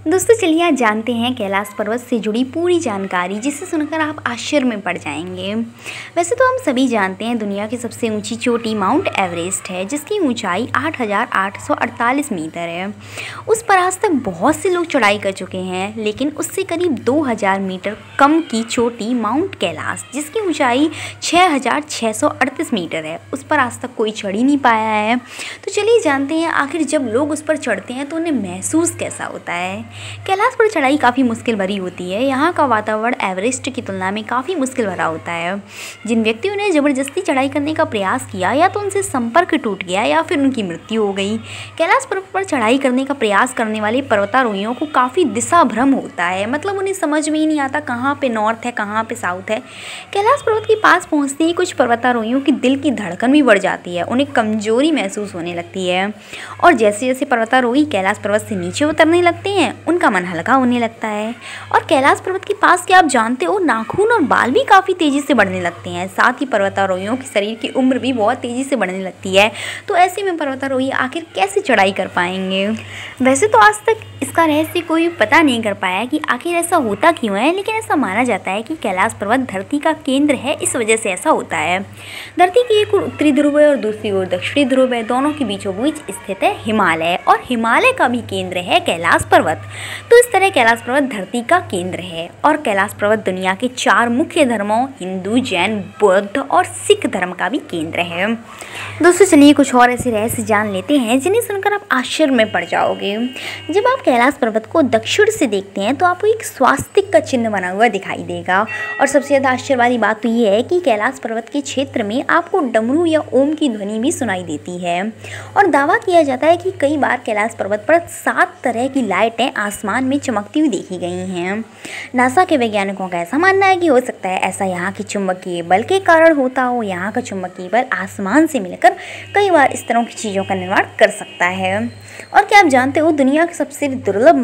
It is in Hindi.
दोस्तों चलिए आज जानते हैं कैलाश पर्वत से जुड़ी पूरी जानकारी, जिसे सुनकर आप आश्चर्य में पड़ जाएंगे। वैसे तो हम सभी जानते हैं दुनिया की सबसे ऊंची चोटी माउंट एवरेस्ट है, जिसकी ऊंचाई 8,848 मीटर है। उस पर आज तक बहुत से लोग चढ़ाई कर चुके हैं, लेकिन उससे करीब 2,000 मीटर कम की चोटी माउंट कैलाश, जिसकी ऊंचाई 6,638 मीटर है, उस पर आज तक कोई चढ़ ही नहीं पाया है। तो चलिए जानते हैं आखिर जब लोग उस पर चढ़ते हैं तो उन्हें महसूस कैसा होता है। कैलाश पर चढ़ाई काफ़ी मुश्किल भरी होती है। यहाँ का वातावरण एवरेस्ट की तुलना में काफ़ी मुश्किल भरा होता है। जिन व्यक्तियों ने ज़बरदस्ती चढ़ाई करने का प्रयास किया, या तो उनसे संपर्क टूट गया या फिर उनकी मृत्यु हो गई। कैलाश पर्वत पर चढ़ाई करने का प्रयास करने वाले पर्वतारोहियों को काफ़ी दिशा भ्रम होता है, मतलब उन्हें समझ में ही नहीं आता कहाँ पे नॉर्थ है, कहाँ पे साउथ है। कैलाश पर्वत के पास पहुँचते ही कुछ पर्वतारोहियों की दिल की धड़कन भी बढ़ जाती है, उन्हें कमजोरी महसूस होने लगती है। और जैसे जैसे पर्वतारोही कैलाश पर्वत से नीचे उतरने लगते हैं, उनका मन हल्का होने लगता है। और कैलाश पर्वत के पास, क्या आप जानते हो, नाखून और बाल भी काफ़ी तेज़ी से बढ़ने लगते हैं। साथ ही पर्वतारोहियों के शरीर की उम्र भी बहुत तेज़ी से बढ़ने लगती है। तो ऐसे में पर्वतारोही आखिर कैसे चढ़ाई कर पाएंगे? वैसे तो आज तक इसका रहस्य कोई पता नहीं कर पाया कि आखिर ऐसा होता क्यों है, लेकिन ऐसा माना जाता है कि कैलाश पर्वत धरती का केंद्र है, इस वजह से ऐसा होता है। धरती की एक ओर उत्तरी ध्रुव है और दूसरी ओर दक्षिणी ध्रुव है। दोनों के बीचों बीच स्थित है हिमालय, और हिमालय का भी केंद्र है कैलाश पर्वत। तो इस तरह कैलाश पर्वत धरती का केंद्र है। और कैलाश पर्वत दुनिया के 4 मुख्य धर्मों हिंदू, जैन, बौद्ध और सिख धर्म का भी केंद्र है। दोस्तों चलिए कुछ और ऐसे रहस्य जान लेते हैं जिन्हें सुनकर आप आश्चर्य में पड़ जाओगे। जब आप कैलाश पर्वत को दक्षिण से देखते हैं तो आपको एक स्वास्तिक का चिन्ह बना हुआ दिखाई देगा। और सबसे ज़्यादा आश्चर्य वाली बात तो ये है कि कैलाश पर्वत के क्षेत्र में आपको डमरू या ओम की ध्वनि भी सुनाई देती है। और दावा किया जाता है कि कई बार कैलाश पर्वत पर 7 तरह की लाइटें आसमान में चमकती हुई देखी गई हैं। नासा के वैज्ञानिकों का ऐसा मानना है कि हो सकता है ऐसा यहाँ के चुंबकीय बल के कारण होता हो। यहाँ का चुंबकीय बल आसमान से मिलकर कई बार इस तरह की चीज़ों का निर्माण कर सकता है। और क्या आप जानते हो दुनिया के सबसे दुर्लभ